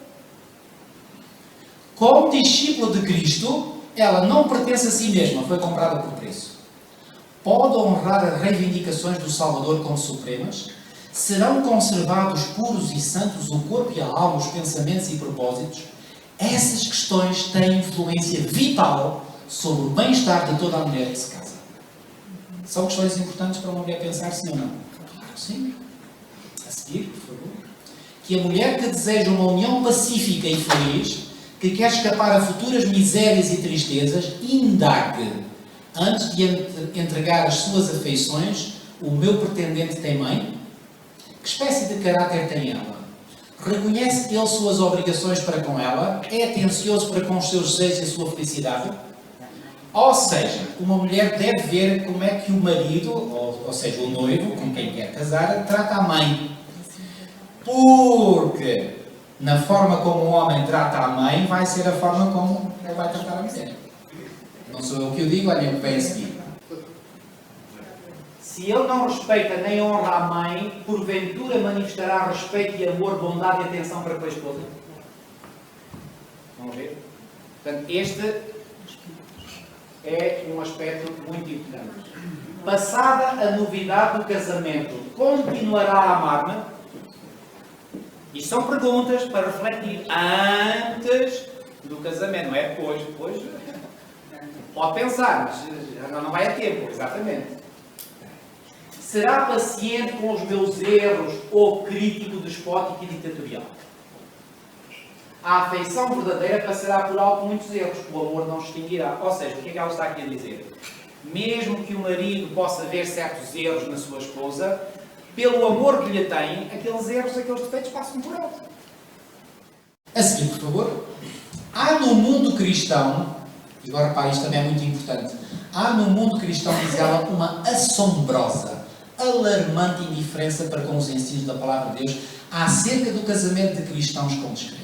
Como discípula de Cristo, ela não pertence a si mesma, foi comprada por preço. Pode honrar as reivindicações do Salvador como supremas? Serão conservados puros e santos o corpo e a alma, os pensamentos e propósitos? Essas questões têm influência vital sobre o bem-estar de toda a mulher que se casa. São questões importantes para uma mulher pensar, sim ou não? Claro que sim. A seguir, por favor. Que a mulher que deseja uma união pacífica e feliz, que quer escapar a futuras misérias e tristezas, indague, antes de entregar as suas afeições, o meu pretendente tem mãe? Que espécie de caráter tem ela? Reconhece ele suas obrigações para com ela? É atencioso para com os seus desejos e a sua felicidade? Ou seja, uma mulher deve ver como é que o marido, ou seja, o noivo, com quem quer casar, trata a mãe. Porque na forma como o homem trata a mãe, vai ser a forma como ele vai tratar a mulher. Não sou eu que o digo, olha o que vem a seguir. Se ele não respeita nem honra a mãe, porventura manifestará respeito e amor, bondade e atenção para com a esposa? Vamos ver? Portanto, este é um aspecto muito importante. Passada a novidade do casamento, continuará a amar-me? Isto são perguntas para refletir antes do casamento, não é depois. Depois pode pensar, mas não vai a tempo, exatamente. Será paciente com os meus erros ou crítico, despótico e ditatorial? A afeição verdadeira passará por alto muitos erros, o amor não extinguirá. Ou seja, o que é que ela está aqui a dizer? Mesmo que o marido possa ver certos erros na sua esposa, pelo amor que lhe tem, aqueles erros, aqueles defeitos passam por alto. A seguir, por favor. Há no mundo cristão, e agora repare, isto também é muito importante, há no mundo cristão, diz ela, uma assombrosa, alarmante indiferença para com os ensinos da Palavra de Deus acerca do casamento de cristãos com descrentes.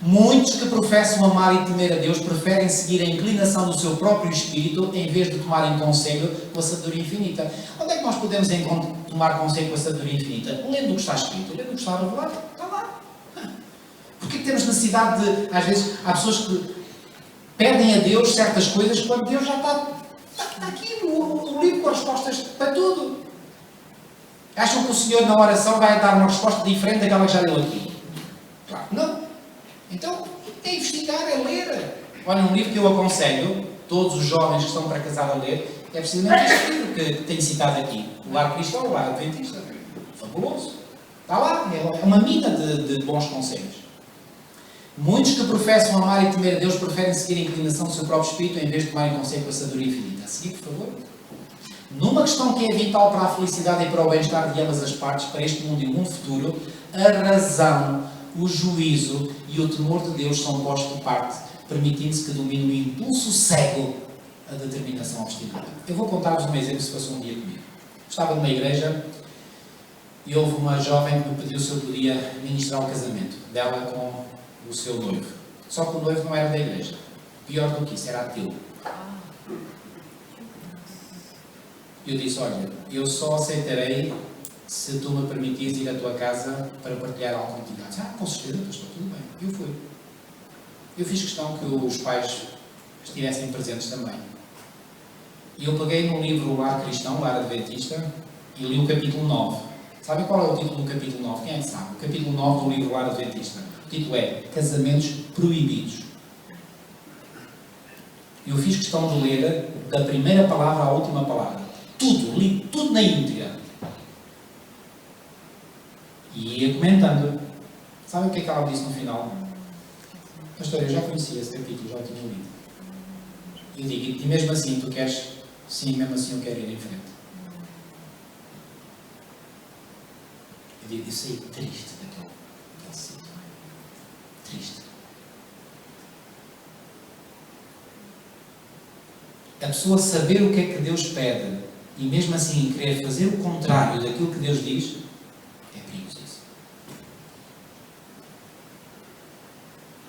Muitos que professam amar e temer a Deus preferem seguir a inclinação do seu próprio espírito em vez de tomarem conselho com a sabedoria infinita. Onde é que nós podemos tomar conselho com a sabedoria infinita? Lendo o que está escrito, lendo o que está revelado. Está lá. Porquê que temos necessidade de, às vezes, há pessoas que pedem a Deus certas coisas quando Deus já está aqui o livro com respostas para tudo. Acham que o Senhor na oração vai dar uma resposta diferente daquela que já deu aqui? Claro que não. Então, é investigar, é ler. Olha, um livro que eu aconselho todos os jovens que estão para casar a ler é precisamente este livro que tenho citado aqui. O Lar Cristão, o Lar Adventista. Fabuloso. Está lá, é uma mina de bons conselhos. Muitos que professam amar e temer a Deus preferem seguir a inclinação do seu próprio espírito em vez de tomarem conselho com a sabedoria infinita. A seguir, por favor. Numa questão que é vital para a felicidade e para o bem-estar de ambas as partes, para este mundo e o mundo futuro, a razão, o juízo e o temor de Deus são postos de parte, permitindo-se que domine o impulso cego a determinação obstinada. Eu vou contar-vos um exemplo se passou um dia comigo. Estava numa igreja e houve uma jovem que me pediu se eu podia ministrar o casamento dela com o seu noivo. Só que o noivo não era da igreja. Pior do que isso, era ateu. Eu disse, olha, eu só aceitarei se tu me permitires ir à tua casa para partilhar algo contigo. Ela disse, com certeza, pastor, tudo bem. Eu fui. Eu fiz questão que os pais estivessem presentes também. E eu peguei num livro o Lar Cristão, o Lar Adventista, e li o capítulo 9. Sabem qual é o título do capítulo 9? Quem é que sabe? O capítulo 9 do livro o Lar Adventista. O título é Casamentos Proibidos. Eu fiz questão de ler da primeira palavra à última palavra. Tudo, li tudo na íntegra. E ia comentando. Sabem o que é que ela disse no final? Pastor, eu já conhecia esse capítulo, já o tinha lido. Eu digo, e mesmo assim tu queres? Sim, mesmo assim eu quero ir em frente. Eu digo, eu saí triste daquele sítio. Triste. A pessoa saber o que é que Deus pede e mesmo assim querer fazer o contrário daquilo que Deus diz, é perigosíssimo.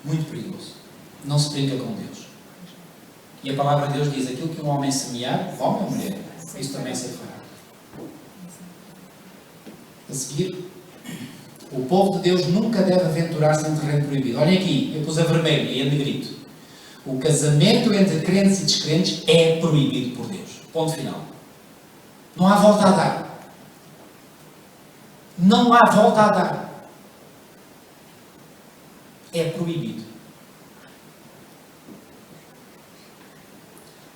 Muito perigoso. Não se brinca com Deus. E a palavra de Deus diz, aquilo que um homem semear, homem ou mulher, isso também se fará. A seguir, o povo de Deus nunca deve aventurar-se em terreno proibido. Olhem aqui, eu pus a vermelho e a negrito. O casamento entre crentes e descrentes é proibido por Deus. Ponto final. Não há volta a dar. Não há volta a dar. É proibido.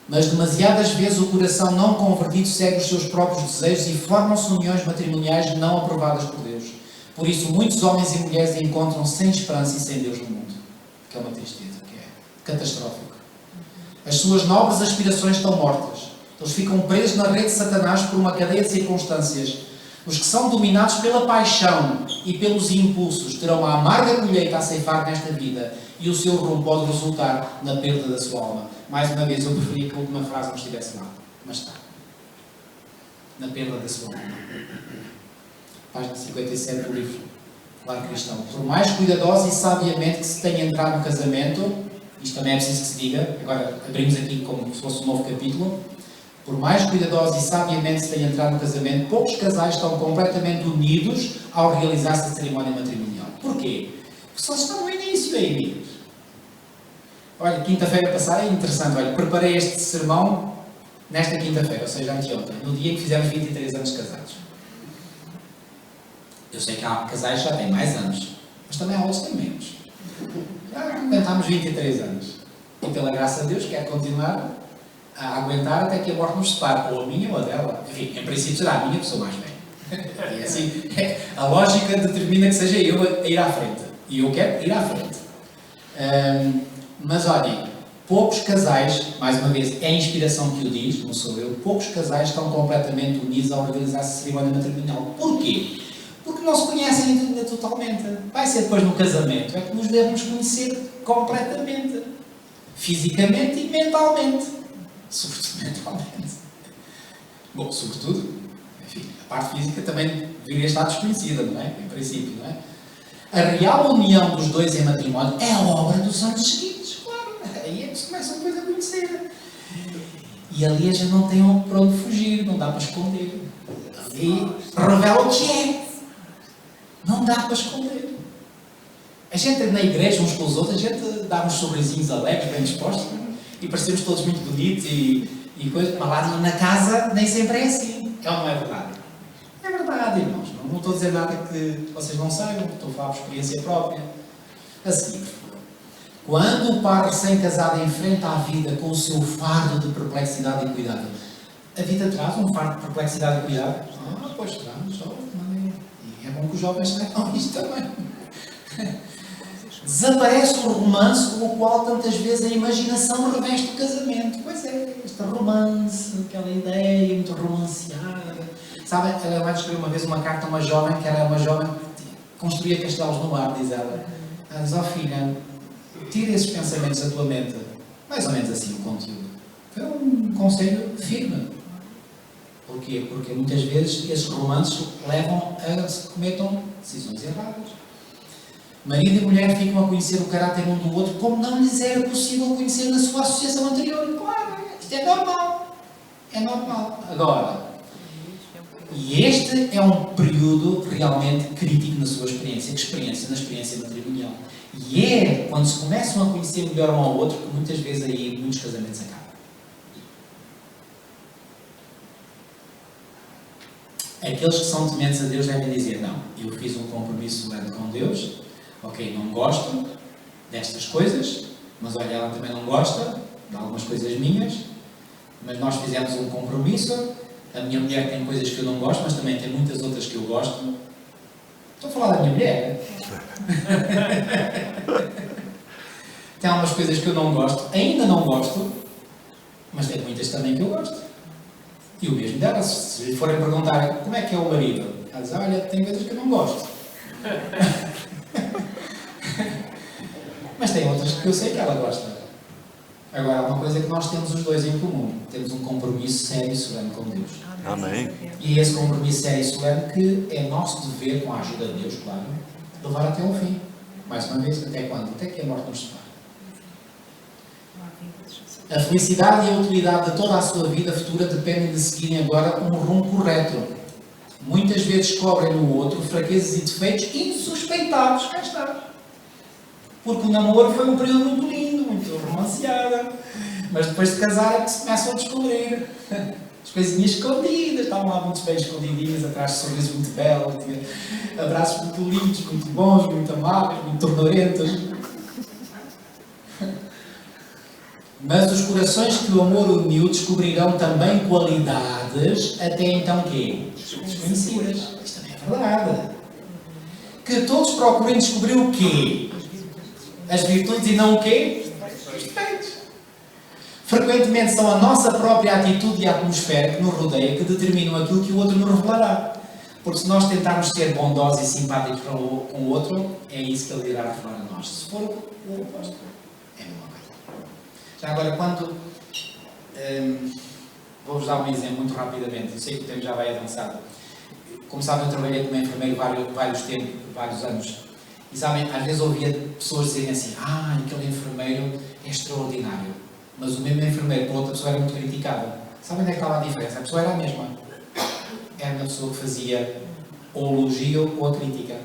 Mas demasiadas vezes o coração não convertido segue os seus próprios desejos e formam-se uniões matrimoniais não aprovadas por Deus. Por isso, muitos homens e mulheres encontram-se sem esperança e sem Deus no mundo. Que é uma tristeza, que é catastrófico. As suas nobres aspirações estão mortas. Eles ficam presos na rede de Satanás por uma cadeia de circunstâncias. Os que são dominados pela paixão e pelos impulsos terão a amarga colheita a ceifar nesta vida e o seu rumo pode resultar na perda da sua alma. Mais uma vez, eu preferia que a última frase não estivesse mal, mas está. Na perda da sua alma. Página 57 do livro Lar Cristão. Por mais cuidadosa e sabiamente que se tenha entrado no casamento, isto também é preciso que se diga, agora abrimos aqui como se fosse um novo capítulo. Por mais cuidadosa e sabiamente se tenha entrado no casamento, poucos casais estão completamente unidos ao realizar-se a cerimónia matrimonial. Porquê? Porque só estão no início aí, amigos. Olha, quinta-feira passada, é interessante, olha, preparei este sermão nesta quinta-feira, ou seja, anteontem, no dia em que fizemos 23 anos de casados. Eu sei que há casais que já têm mais anos, mas também há outros que têm menos. Já aguentámos 23 anos. E pela graça de Deus, quero continuar a aguentar até que a morte nos separe, ou a minha ou a dela. Enfim, em princípio será a minha, que sou mais velha. E assim, a lógica determina que seja eu a ir à frente. E eu quero ir à frente. Mas olhem, poucos casais, mais uma vez, é a inspiração que o diz, não sou eu, poucos casais estão completamente unidos ao realizar-se a cerimónia matrimonial. Porquê? Porque não se conhecem ainda totalmente. Vai ser depois no casamento, é que nos devemos conhecer completamente. Fisicamente e mentalmente. Sobretudo mentalmente. Bom, sobretudo, enfim, a parte física também deveria estar desconhecida, não é? Em princípio, não é? A real união dos dois em matrimónio é a obra dos anos seguintes, claro. Aí é que se começam depois a conhecer. E ali a gente não tem para onde fugir, não dá para esconder. Ali revela o que é. Não dá para esconder. A gente na igreja, uns com os outros, a gente dá uns sorrisinhos alegres, bem dispostos, e parecemos todos muito bonitos e coisas, mas lá na casa nem sempre é assim. É ou não é verdade? É verdade, irmãos. Não estou a dizer nada que vocês não saibam, estou a falar por experiência própria. A seguir, quando o par recém-casado enfrenta a vida com o seu fardo de perplexidade e cuidado, a vida traz um fardo de perplexidade e cuidado? Pois traz, jovem. E é bom que os jovens saibam isto também. Desaparece o romance com o qual tantas vezes a imaginação reveste o casamento. Pois é, este romance, aquela ideia muito romanceada. Sabem, ela vai descrever uma vez uma carta a uma jovem, que era uma jovem que construía castelos no ar, diz ela. Ela diz, filha, tira esses pensamentos da tua mente. Mais ou menos assim o conteúdo. Foi um conselho firme. Porquê? Porque muitas vezes esses romances levam a se cometam decisões erradas. Marido e mulher ficam a conhecer o caráter um do outro como não lhes era possível conhecer na sua associação anterior. Claro, isto é normal. É normal. Agora, e este é um período realmente crítico na sua experiência, na experiência matrimonial. E é quando se começam a conhecer melhor um ao outro que muitas vezes aí muitos casamentos acabam. Aqueles que são tementes a Deus devem dizer, não, eu fiz um compromisso solene com Deus, ok, não gosto destas coisas, mas olha, ela também não gosta de algumas coisas minhas, mas nós fizemos um compromisso, a minha mulher tem coisas que eu não gosto, mas também tem muitas outras que eu gosto, Estou a falar da minha mulher. Tem algumas coisas que eu não gosto, ainda não gosto, mas tem muitas também que eu gosto. E o mesmo dela, se lhe forem perguntar como é que é o marido, ela diz, olha, tem coisas que eu não gosto. Mas tem outras que eu sei que ela gosta. Agora, há uma coisa que nós temos os dois em comum. Temos um compromisso sério e solene com Deus. Amém. E esse compromisso sério e solene que é nosso dever, com a ajuda de Deus, claro, levar até ao fim. Mais uma vez, até quando? Até que a morte nos separe. A felicidade e a utilidade de toda a sua vida futura dependem de seguirem agora um rumo correto. Muitas vezes cobrem no outro fraquezas e defeitos insuspeitados. Cá está. Porque o namoro foi um período muito lindo, muito romanceado. Mas depois de casar é que se começam a descobrir as coisinhas escondidas. Estavam lá muitos bem escondidinhos, atrás de sorrisos muito belos, abraços muito lindos, muito bons, muito amáveis, muito tornorentos. Mas os corações que o amor uniu descobrirão também qualidades até então quê? Desconhecidas. Isto também é verdade. Que todos procurem descobrir o quê? As virtudes e não o quê? Os defeitos. Frequentemente são a nossa própria atitude e a atmosfera que nos rodeia que determinam aquilo que o outro nos revelará. Porque se nós tentarmos ser bondosos e simpáticos com o outro, é isso que ele irá revelar a nós. Se for o oposto, é a mesma coisa. Já agora, quando... vou-vos dar um exemplo muito rapidamente. Eu sei que o tempo já vai avançado. Como sabem, eu trabalhei como enfermeiro vários anos. E sabem, às vezes ouvia pessoas dizerem assim, aquele enfermeiro é extraordinário. Mas o mesmo enfermeiro para outra pessoa era muito criticado. Sabem onde é que estava a diferença? A pessoa era a mesma. Era uma pessoa que fazia ou elogio ou a crítica.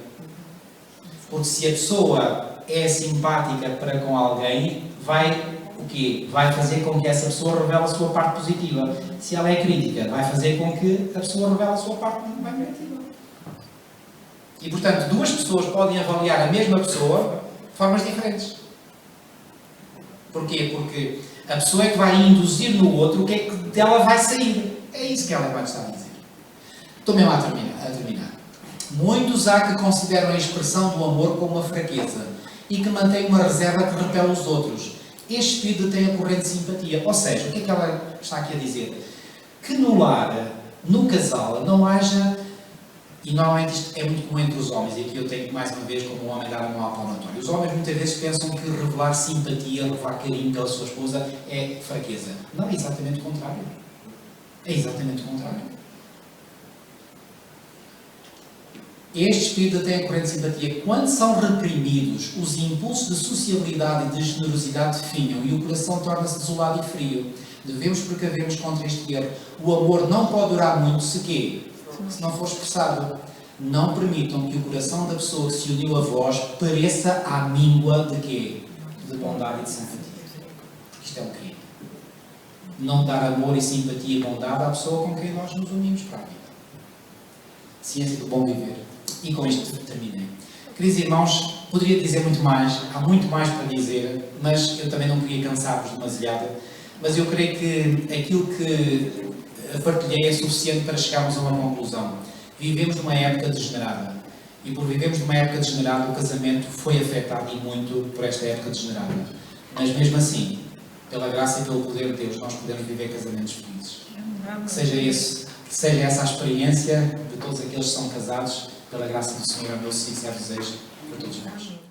Porque se a pessoa é simpática para com alguém, vai o quê? Vai fazer com que essa pessoa revele a sua parte positiva. Se ela é crítica, vai fazer com que a pessoa revele a sua parte muito bem negativa. E, portanto, duas pessoas podem avaliar a mesma pessoa de formas diferentes. Porquê? Porque a pessoa é que vai induzir no outro o que é que dela vai sair. É isso que ela vai estar a dizer. Estou mesmo a terminar. Muitos há que consideram a expressão do amor como uma fraqueza e que mantêm uma reserva que repele os outros. Este espírito tem a corrente de simpatia. Ou seja, o que é que ela está aqui a dizer? Que no lar, no casal, não haja... E normalmente isto é muito comum entre os homens, e aqui eu tenho mais uma vez como homem dar a mão à palmatória. Os homens muitas vezes pensam que revelar simpatia, revelar carinho pela sua esposa é fraqueza. Não, é exatamente o contrário. É exatamente o contrário. Este espírito tem a corrente de simpatia. Quando são reprimidos, os impulsos de sociabilidade e de generosidade definham e o coração torna-se desolado e frio. Devemos precaver-nos contra este erro. O amor não pode durar muito se quê? Se não for expressado. Não permitam que o coração da pessoa que se uniu a vós pareça à míngua de quê? De bondade e de simpatia. Porque isto é um crime. Não dar amor e simpatia e bondade à pessoa com quem nós nos unimos para a vida. Ciência do bom viver. E com isto terminei. Queridos irmãos, poderia dizer muito mais, há muito mais para dizer, mas eu também não queria cansar-vos demasiado. Mas eu creio que aquilo que partilhei é suficiente para chegarmos a uma conclusão. Vivemos numa época degenerada. E por vivermos numa época degenerada, o casamento foi afetado e muito por esta época degenerada. Mas mesmo assim, pela graça e pelo poder de Deus, nós podemos viver casamentos felizes. Que seja essa a experiência de todos aqueles que são casados, pela graça do Senhor, é o meu sincero desejo para todos nós.